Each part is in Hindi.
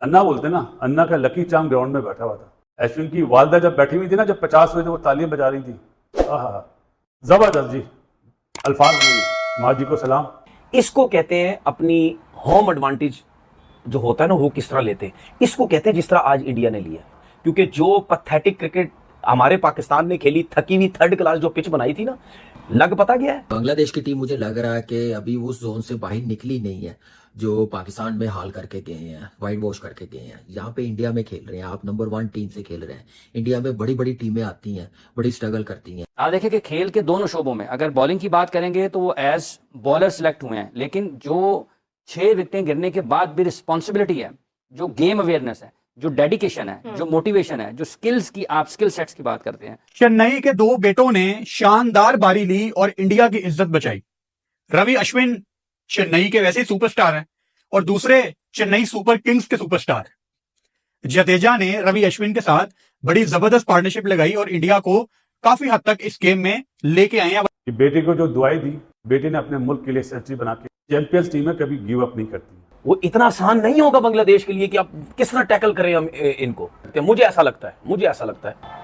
अन्ना बोलते ना, अन्ना का लकी चार्म ग्राउंड में बैठा हुआ था। अश्विन की वालदा जब बैठी हुई थी ना, जब 50 हुए थे, वो तालियां बजा रही थी। आहा, जबरदस्त जी, अल्फाज नहीं, माँ जी को सलाम। इसको कहते हैं अपनी होम एडवांटेज जो होता है ना, वो किस तरह लेते हैं। इसको कहते हैं जिस तरह आज इंडिया ने लिया, क्योंकि जो पैथेटिक क्रिकेट हमारे पाकिस्तान ने खेली, थकी हुई थर्ड क्लास जो पिच बनाई थी ना, लग पता गया है। बांग्लादेश की टीम मुझे लग रहा है कि अभी उस जोन से बाहर निकली नहीं है जो पाकिस्तान में हाल करके गए हैं, वाइट वॉश करके गए हैं। यहाँ पे इंडिया में खेल रहे हैं, आप नंबर 1 टीम से खेल रहे हैं। इंडिया में बड़ी बड़ी टीमें आती हैं, बड़ी स्ट्रगल करती हैं। आप देखिए कि खेल के दोनों शोबों में अगर बॉलिंग की बात करेंगे तो वो एज बॉलर सिलेक्ट हुए हैं, लेकिन जो 6 विकेटें गिरने के बाद भी रिस्पॉन्सिबिलिटी है, जो गेम अवेयरनेस है, जो डेडिकेशन है, जो मोटिवेशन है, जो स्किल्स की आप स्किल सेट्स की बात करते हैं। चेन्नई के 2 बेटों ने शानदार बारी ली और इंडिया की इज्जत बचाई। रवि अश्विन चेन्नई के वैसे सुपरस्टार हैं और दूसरे चेन्नई सुपर किंग्स के सुपरस्टार हैं। जडेजा ने रवि अश्विन के साथ बड़ी जबरदस्त पार्टनरशिप लगाई और इंडिया को काफी हद तक इस गेम में लेके आए हैं। कि बेटे को जो दुआई दी, बेटे ने अपने मुल्क के लिए सेंचुरी बना के, चैंपियंस टीम है, कभी गिव अप नहीं करती। वो इतना आसान नहीं होगा बांग्लादेश के लिए कि आप किस तरह टैकल करें हम इनको। मुझे ऐसा लगता है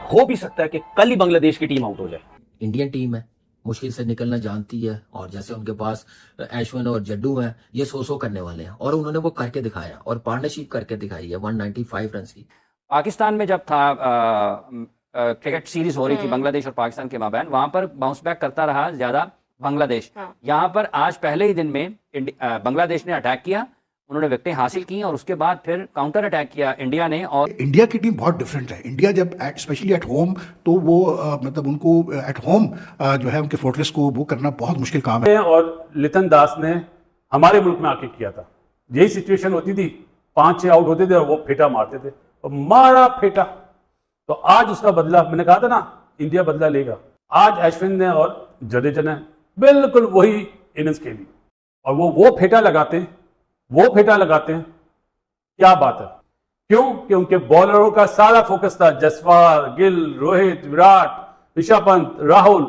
हो भी सकता है कि कल ही बांग्लादेश की टीम आउट हो जाए। इंडियन टीम है, मुश्किल से निकलना जानती है, और जैसे उनके पास अश्विन और जड्डू हैं, ये 100 करने वाले हैं, और उन्होंने वो करके दिखाया और पार्टनरशिप करके दिखाई है 195 रन की। पाकिस्तान में जब था क्रिकेट सीरीज हो रही थी बांग्लादेश और पाकिस्तान के माबैन, वहां पर बाउंस बैक करता रहा ज्यादा बांग्लादेश। यहाँ पर आज पहले ही दिन में बांग्लादेश ने अटैक किया, उन्होंने विकेटें हासिल की और उसके बाद फिर काउंटर अटैक किया इंडिया ने। और इंडिया की टीम बहुत डिफरेंट है। इंडिया जब स्पेशली एट होम, तो वो मतलब उनको एट होम जो है उनके फोर्ट्रेस को वो करना बहुत मुश्किल काम है। और लिथन दास ने हमारे मुल्क में आके किया था। यही सिचुएशन होती थी, 5-6 आउट होते थे और वो फेटा मारते थे, और मारा फेटा। तो आज उसका बदला, मैंने कहा था ना, इंडिया बदला लेगा। आज अश्विन ने और जडेजा ने बिल्कुल वही इनिंग्स खेली और वो फेटा लगाते हैं। क्या बात है, क्यों? कि उनके बॉलरों का सारा फोकस था जसवाल, गिल, रोहित, विराट, ऋषभ पंत, राहुल,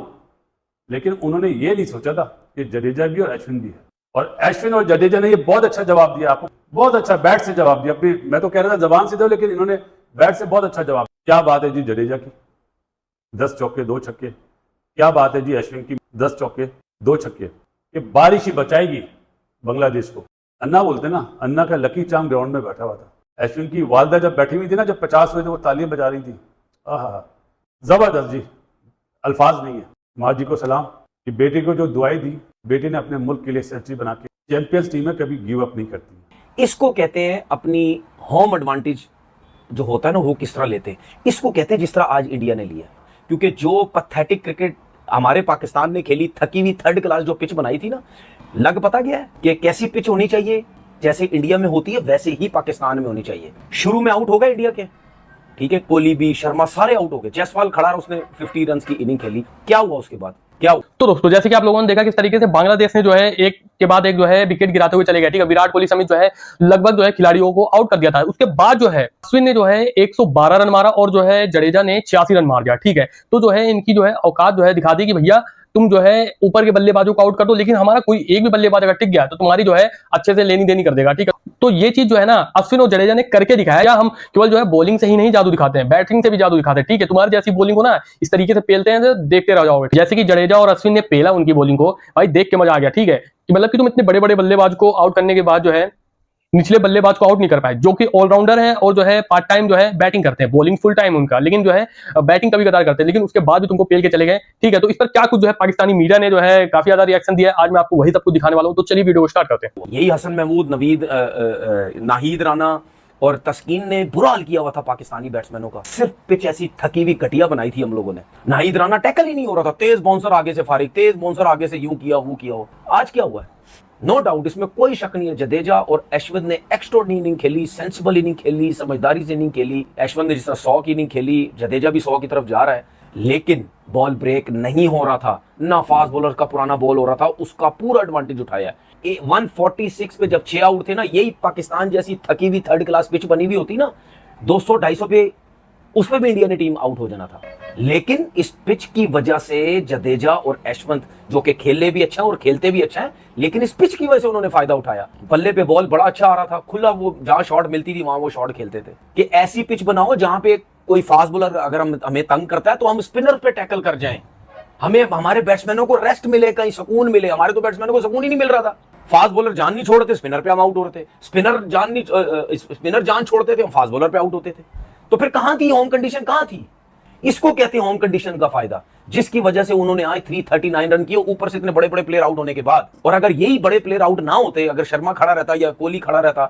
लेकिन उन्होंने ये नहीं सोचा था कि जडेजा भी और अश्विन भी है। और अश्विन और जडेजा ने ये बहुत अच्छा जवाब दिया आपको, बहुत अच्छा बैट से जवाब दिया। अभी मैं तो कह रहा था जबान से दो, लेकिन इन्होंने बैट से बहुत अच्छा जवाब। क्या बात है जी जडेजा की, 10 चौके 2 छक्के। क्या बात है जी अश्विन की, 10 चौके 2 छक्के। ये बारिश ही बचाएगी बांग्लादेश को। अन्ना बोलते ना, अन्ना का लकी चार्म ग्राउंड में बैठा हुआ था। अश्विन की वालदा जब बैठी हुई थी ना, जब 50 हुए थे, वो तालियां बजा रही थी। आहा, जबरदस्त जी, अल्फाज नहीं है। माँ जी को सलाम कि बेटे को जो दुआई दी, बेटे ने अपने मुल्क के लिए सेंचुरी बना के, चैंपियंस टीम है, कभी गिव अप नहीं करती। इसको कहते हैं अपनी होम एडवांटेज जो होता है ना, वो किस तरह लेते हैं। इसको कहते हैं जिस तरह आज इंडिया ने लिया, क्योंकि जो पैथेटिक क्रिकेट हमारे पाकिस्तान ने खेली, थकी हुई थर्ड क्लास जो पिच बनाई थी ना, लग पता गया है कि कैसी पिच होनी चाहिए। जैसे इंडिया में होती है वैसे ही पाकिस्तान में होनी चाहिए। शुरू में आउट हो गए इंडिया के, ठीक है, कोहली भी, शर्मा सारे आउट हो गए। जायसवाल खड़ा रहा, उसने 50 रन की इनिंग खेली। क्या हुआ उसके बाद, क्या हुआ? तो दोस्तों, जैसे कि आप लोगों ने देखा किस तरीके से बांग्लादेश ने जो है एक के बाद एक जो है विकेट गिराते हुए चले गए, ठीक है। विराट कोहली समेत जो है लगभग जो है खिलाड़ियों को आउट कर दिया था। उसके बाद जो है अश्विन ने जो है 112 रन मारा और जो है जडेजा ने 86 रन मार दिया, ठीक है। तो जो है इनकी जो है औकात जो है दिखा दी कि भैया तुम जो है ऊपर के बल्लेबाजों को आउट कर दो, लेकिन हमारा कोई एक भी बल्लेबाज अगर टिक गया तो तुम्हारी जो है अच्छे से लेनी देनी कर देगा, ठीक है। तो ये चीज जो है ना अश्विन और जडेजा ने करके दिखाया। या हम केवल जो है बॉलिंग से ही नहीं जादू दिखाते हैं, बैटिंग से भी जादू दिखाते हैं, ठीक है। तुम्हारी जैसी बॉलिंग को ना इस तरीके से पेलते हैं, देखते रह जाओगे। जैसे कि जडेजा और अश्विन ने पेला उनकी बॉलिंग को, भाई देख के मजा आ गया, ठीक है। कि मतलब कि तुम इतने बड़े बड़े बल्लेबाज को आउट करने के बाद जो है निचले बल्लेबाज को आउट नहीं कर पाए, जो कि ऑलराउंडर है और जो है पार्ट टाइम जो है बैटिंग करते हैं, बॉलिंग फुल टाइम उनका, लेकिन जो है बैटिंग कभी कदार करते हैं, लेकिन उसके बाद भी तुमको पेल के चले गए, ठीक है। तो इस पर क्या कुछ जो है पाकिस्तानी मीडिया ने जो है काफी ज्यादा रिएक्शन दिया है। आज मैं आपको वही सब कुछ दिखाने वाला हूं, तो चलिए वीडियो को स्टार्ट करते हैं। यही हसन महमूद, नवीद, नाहिद राना और तस्कीन ने बुरा हाल किया हुआ था पाकिस्तानी बैट्समैनों का। सिर्फ पिच ऐसी थकी हुई घटिया बनाई थी हम लोगों ने। नाहिद राना टैकल ही नहीं हो रहा था, तेज बाउंसर आगे से फारिग, तेज बाउंसर आगे से यूं किया वो किया हो। आज क्या हुआ है, नो डाउट, इसमें कोई शक नहीं है। जडेजा और अश्विन ने एक्स्ट्राऑर्डिनरी इनिंग खेली, सेंसिबल इनिंग खेली, समझदारी से इनिंग खेली। अश्विन ने जिस तरह 100 की इनिंग खेली, जडेजा भी 100 की तरफ जा रहा है, लेकिन बॉल ब्रेक नहीं हो रहा था ना। फास्ट बॉलर का पुराना बॉल हो रहा था, उसका पूरा एडवांटेज उठाया। 146 पे जब 6 आउट थे ना, यही पाकिस्तान जैसी थकी हुई थर्ड क्लास पिच बनी हुई होती ना, 200-250 पे उसमें भी इंडिया ने टीम आउट हो जाना था। लेकिन इस पिच की वजह से जडेजा और यशवंत, जो कि खेलने भी अच्छा है और खेलते भी अच्छा है, लेकिन इस पिच की वजह से उन्होंने फायदा उठाया। बल्ले पे बॉल बड़ा अच्छा आ रहा था, खुला, वो जहां शॉट मिलती थी वहां वो शॉट खेलते थे। कि ऐसी पिच बनाओ जहां पे कोई फास्ट बॉलर अगर हमें तंग करता है तो हम स्पिनर पे टैकल कर जाएं, हमें हमारे बैट्समैनों को रेस्ट मिले, कहीं सुकून मिले। हमारे तो बैट्समैनों को सुकून ही नहीं मिल रहा था। फास्ट बॉलर जान नहीं छोड़ते, स्पिनर पे हम आउट हो रहे थे। स्पिनर जान छोड़ते थे, हम फास्ट बॉलर पे आउट होते थे। तो फिर कहां थी होम कंडीशन, कहां थी? इसको कहते हैं होम कंडीशन का फायदा, जिसकी वजह से उन्होंने आज 339 रन किए, ऊपर से इतने बड़े बड़े प्लेयर आउट होने के बाद। और अगर यही बड़े प्लेयर आउट ना होते, अगर शर्मा खड़ा रहता या कोहली खड़ा रहता,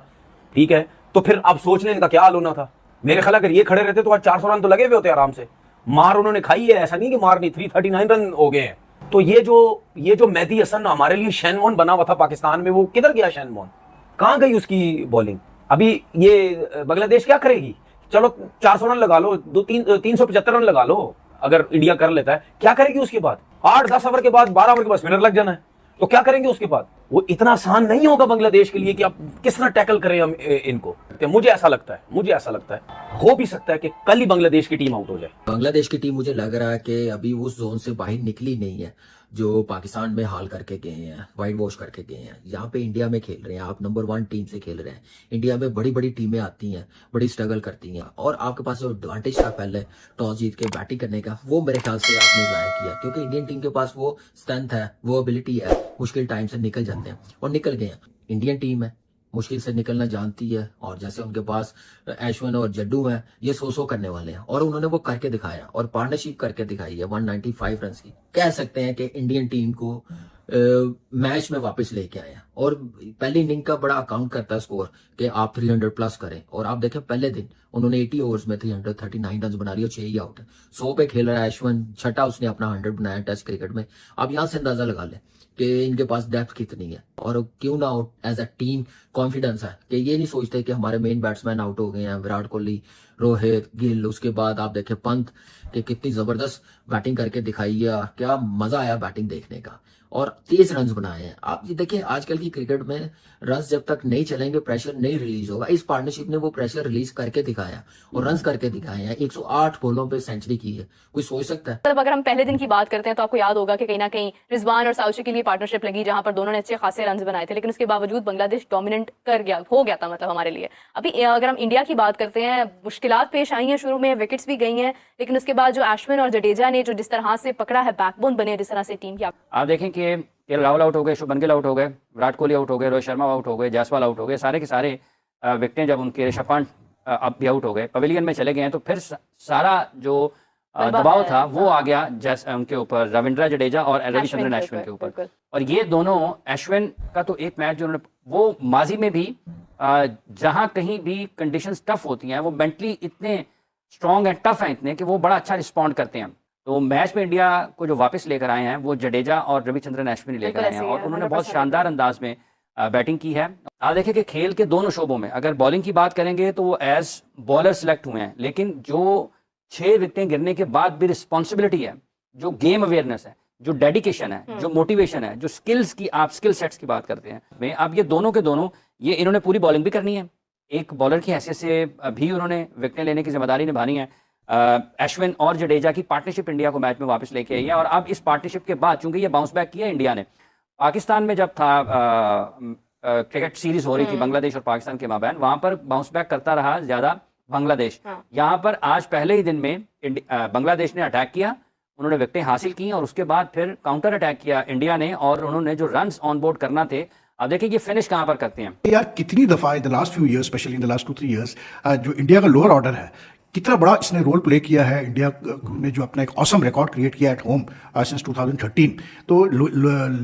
ठीक है, तो फिर अब सोचने इनका क्या हाल होना था। मेरे ख्याल अगर ये खड़े रहते तो आज 400 रन तो लगे हुए होते आराम से। मार उन्होंने खाई है, ऐसा नहीं कि मार नहीं, 339 रन हो गए हैं। तो ये जो मेहदी हसन हमारे लिए शैनवॉन बना हुआ था पाकिस्तान में, वो किधर गया शैनवॉन? कहां गई उसकी बॉलिंग? अभी ये बांग्लादेश क्या करेगी? चलो 400 रन लगा लो, 375 रन लगा लो, अगर इंडिया कर लेता है, क्या करेगी उसके बाद? 8-10 ओवर के बाद, 12 ओवर के बाद स्पिनर लग जाना है, तो क्या करेंगे उसके बाद? वो इतना आसान नहीं होगा बांग्लादेश के लिए कि आप किस तरह टैकल करें हम इनको। तो मुझे ऐसा लगता है हो भी सकता है कि कल ही बांग्लादेश की टीम आउट हो जाए। बांग्लादेश की टीम मुझे लग रहा है कि अभी उस जोन से बाहर निकली नहीं है जो पाकिस्तान में हाल करके गए हैं, वाइट वॉश करके गए हैं। यहाँ पे इंडिया में खेल रहे हैं, आप नंबर 1 टीम से खेल रहे हैं। इंडिया में बड़ी बड़ी टीमें आती हैं, बड़ी स्ट्रगल करती हैं, और आपके पास जो एडवांटेज था पहले टॉस जीत के बैटिंग करने का, वो मेरे ख्याल से आपने जाया किया, क्योंकि इंडियन टीम के पास वो स्ट्रेंथ है, वो एबिलिटी है, मुश्किल टाइम से निकल जाते हैं और निकल गए हैं। इंडियन टीम है, मुश्किल से निकलना जानती है, और जैसे उनके पास अश्विन और जड्डू हैं, ये 100 करने वाले हैं, और उन्होंने वो करके दिखाया और पार्टनरशिप करके दिखाई है 195 रन की। कह सकते हैं कि इंडियन टीम को मैच में वापस लेके आए हैं। और पहली इनिंग का बड़ा अकाउंट करता है स्कोर कि आप 300 प्लस करें, और आप देखें पहले दिन उन्होंने 80 ओवर्स में 339 रन बना रही है, 6 ही आउट है। 100 पे खेल रहा है अश्विन, छठा उसने अपना 100 बनाया टेस्ट क्रिकेट में। आप यहाँ से अंदाजा लगा लें कि इनके पास डेप्थ कितनी है, और क्यों ना एज अ टीम कॉन्फिडेंस है कि ये नहीं सोचते कि हमारे मेन बैट्समैन आउट हो गए हैं, विराट कोहली, रोहित, गिल, उसके बाद आप देखें पंत कि कितनी जबरदस्त बैटिंग करके दिखाई है, क्या मजा आया बैटिंग देखने का, और 30 रन बनाए हैं। आप ये देखिए आजकल की क्रिकेट में रन जब तक नहीं चलेंगे प्रेशर नहीं रिलीज होगा। इस पार्टनरशिप ने वो प्रेशर रिलीज करके दिखाया और रन करके दिखाए हैं। 108 बॉलों पे सेंचुरी की है, कोई सोच सकता है? मतलब अगर हम पहले दिन की बात करते हैं तो आपको याद होगा कि कहीं ना कहीं रिजवान और साउची के लिए पार्टनरशिप लगी, जहां पर दोनों ने अच्छे खासे रन बनाए थे, लेकिन उसके बावजूद बांग्लादेश डोमिनेंट हो गया था मतलब हमारे लिए। अभी अगर हम इंडिया की बात करते हैं, मुश्किलात पेश आई हैं, शुरू में विकेट्स भी गई हैं, लेकिन उसके बाद जो अश्विन और जडेजा ने जो जिस तरह से पकड़ा है, बैकबोन बने जिस तरह से टीम की। आप देखें कि केएल राहुल आउट हो गए, शुभमन गिल आउट हो गए, विराट कोहली आउट हो गए, रोहित शर्मा आउट हो गए, जायसवाल आउट हो गए, सारे के सारे विकेटें जब उनके ऋषभ पंत अब भी आउट हो गए, पवेलियन में चले गए हैं, तो फिर सारा जो दबाव था वो आ गया उनके ऊपर, रविंद्र जडेजा और रविचंद्रन अश्विन के ऊपर। और ये दोनों, अश्विन का तो एक मैच जो उन्होंने, वो माजी में भी जहां कहीं भी कंडीशंस टफ होती हैं, वो मेंटली इतने स्ट्रॉन्ग एंड टफ हैं इतने कि वो बड़ा अच्छा रिस्पॉन्ड करते हैं। तो मैच में इंडिया को जो वापस लेकर आए हैं वो जडेजा और रविचंद्रन अश्विन लेकर आए हैं, और उन्होंने बहुत शानदार अंदाज में बैटिंग की है। आप देखें कि खेल के दोनों शोबों में, अगर बॉलिंग की बात करेंगे तो वो एज बॉलर सेलेक्ट हुए हैं, लेकिन जो 6 विकेटें गिरने के बाद भी रिस्पॉन्सिबिलिटी है, जो गेम अवेयरनेस है, जो डेडिकेशन है, जो मोटिवेशन है, जो स्किल्स की, आप स्किल सेट्स की बात करते हैं में, अब ये दोनों के दोनों, ये इन्होंने पूरी बॉलिंग भी करनी है, एक बॉलर की हैसियत से भी उन्होंने विकेटें लेने की जिम्मेदारी निभानी है। अश्विन और जडेजा की पार्टनरशिप इंडिया को मैच में वापस लेके आई है, और अब इस पार्टनरशिप के बाद चूंकि ये बाउंस बैक किया इंडिया ने, पाकिस्तान में जब था क्रिकेट सीरीज हो रही थी बांग्लादेश और पाकिस्तान के माबैन, वहां पर बाउंस बैक करता रहा ज्यादा बांग्लादेश। यहाँ पर आज पहले ही दिन में बांग्लादेश ने अटैक किया, उन्होंने विकेटें हासिल की, और उसके बाद फिर काउंटर अटैक किया इंडिया ने, और उन्होंने जो रन्स ऑन बोर्ड करना थे, अब देखिए ये फिनिश कहां पर करते हैं। यार कितनी दफा in the last few years, specially in the last 2-3 years, जो इंडिया का लोअर ऑर्डर है, कितना बड़ा इसने रोल प्ले किया है। इंडिया ने जो अपना एक ऑसम रिकॉर्ड क्रिएट किया एट होम सिंस 2013, तो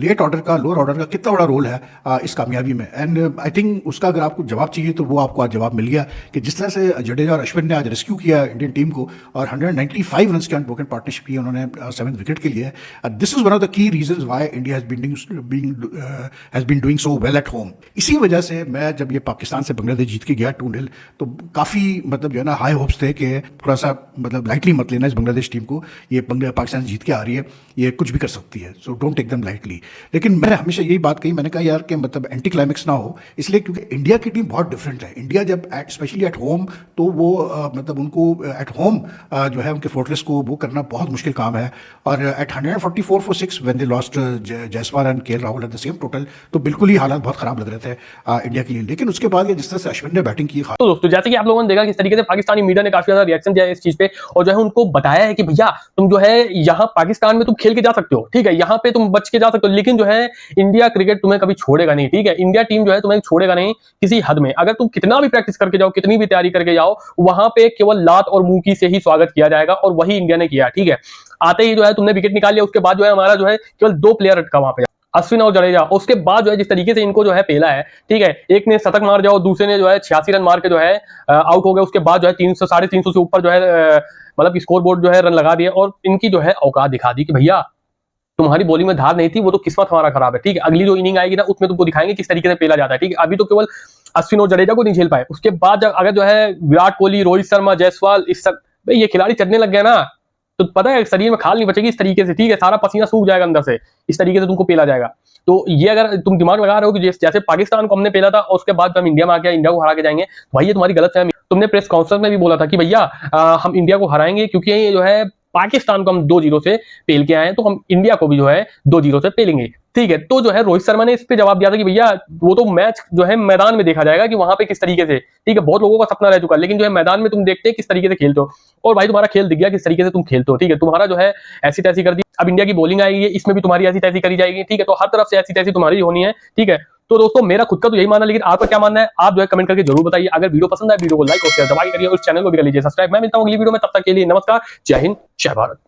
लेट ऑर्डर का, लोअर ऑर्डर का कितना बड़ा रोल है इस कामयाबी में। एंड आई थिंक उसका अगर आपको जवाब चाहिए तो वो आपको आज जवाब मिल गया कि जिस तरह से जडेजा और अश्विन ने आज रेस्क्यू किया इंडियन टीम को, और 195 रन की अनब्रोकन पार्टनरशिप की उन्होंने 7th विकेट के लिए। This is one of the key reasons why India has been doing so well at home. इसी वजह से मैं जब ये पाकिस्तान से बांग्लादेश जीत के गया 2-0, तो काफ़ी मतलब जो है ना हाई होप्स थे कि के थोड़ा सा मतलब लाइटली मत लेना इस बांग्लादेश टीम को। ये पाकिस्तान जीत के आ रही है, ये कुछ भी कर सकती है, so don't take them lightly. लेकिन मैंने हमेशा यही बात कही, मैंने कहा यार कि मतलब एंटी क्लाइमेक्स ना हो, इसलिए क्योंकि इंडिया की टीम बहुत डिफरेंट है। इंडिया जब स्पेशली एट होम, तो वो मतलब उनको एट होम जो है उनके फोर्ट्रेस को वो करना बहुत मुश्किल काम है। और at 144 for 6 when they lost Jaiswal and KL Rahul at the same total, तो बिल्कुल ही हालात बहुत खराब लग रहे थे इंडिया के लिए। लेकिन उसके बाद ये जिस तरह से अश्विन ने बैटिंग की, तो दोस्तों जैसे कि आप लोगों ने देखा किस तरीके से पाकिस्तानी मीडिया ने काफी ज्यादा रिएक्शन दिया है इस चीज पे, और जो है उनको बताया है कि भैया तुम जो है यहाँ पाकिस्तान में तुम खेल के जा सकते हो, ठीक है, यहाँ पे तुम बच के जा सकते हो, लेकिन जो है इंडिया क्रिकेट तुम्हें कभी छोड़ेगा नहीं, ठीक है, इंडिया टीम जो है तुम्हें छोड़ेगा नहीं किसी हद में। अगर तुम कितना भी प्रैक्टिस करके जाओ, कितनी भी तैयारी करके जाओ, वहां पे केवल लात और मुंह से ही स्वागत किया जाएगा, और वही इंडिया ने किया, ठीक है। आते ही जो है तुमने विकेट निकाल लिया, उसके बाद जो है हमारा जो है केवल 2 प्लेयर अटका वहां पे, अश्विन और जडेजा। उसके बाद जो है जिस तरीके से इनको जो है पेला है, ठीक है, एक ने शतक मार जाओ, दूसरे ने जो है 86 रन मार के जो है आउट हो गए। उसके बाद जो है 300 350 से ऊपर जो है मतलब स्कोर बोर्ड जो है रन लगा दिए, और इनकी जो है औकात दिखा दी कि भैया तुम्हारी बॉलिंग में धार नहीं थी, वो तो किस्मत हमारा खराब है, ठीक है। अगली जो इनिंग आएगी ना उसमें तुमको दिखाएंगे किस तरीके से पेला जाता है, ठीक है। अभी तो केवल अश्विन और जडेजा को नहीं झेल पाए, उसके बाद अगर जो है विराट कोहली, रोहित शर्मा, जायसवाल, इस सब भाई ये खिलाड़ी चढ़ने लग गए ना, तो पता है शरीर में खाल नहीं बचेगी इस तरीके से, ठीक है, सारा पसीना सूख जाएगा अंदर से, इस तरीके से तुमको पेला जाएगा। तो ये अगर तुम दिमाग लगा रहे हो कि जैसे पाकिस्तान को हमने पेला था और उसके बाद हम इंडिया में आ गया, इंडिया को हरा के जाएंगे, भाई ये तुम्हारी गलत है। तुमने प्रेस कॉन्फ्रेंस में भी बोला था कि भैया हम इंडिया को हराएंगे, क्योंकि ये जो है पाकिस्तान को हम 2-0 से पेल के आए हैं, तो हम इंडिया को भी जो है 2-0 से पेलेंगे, ठीक है। तो जो है रोहित शर्मा ने इस पे जवाब दिया था कि भैया वो तो मैच जो है मैदान में देखा जाएगा कि वहां पे किस तरीके से, ठीक है, बहुत लोगों का सपना रह चुका है, लेकिन जो है मैदान में तुम देखते हैं किस तरीके से खेलते हो, और भाई तुम्हारा खेल दिख गया किस तरीके से तुम खेलते हो, ठीक है। तुम्हारा जो है ऐसी तैसी कर दी, अब इंडिया की बॉलिंग आएगी, इसमें भी तुम्हारी ऐसी तैसी करी जाएगी, ठीक है। तो हर तरफ से ऐसी तैसी तुम्हारी होनी है, ठीक है। तो दोस्तों मेरा खुद का तो यही मानना है, लेकिन आपका क्या मानना है आप जो है कमेंट करके जरूर बताइए। अगर वीडियो पसंद आए वीडियो को लाइक और शेयर दबाई करिए, और इस चैनल को भी कर लीजिए सब्सक्राइब। मैं मिलता हूं अगली वीडियो में, तब तक के लिए नमस्कार, जय हिंद, जय भारत।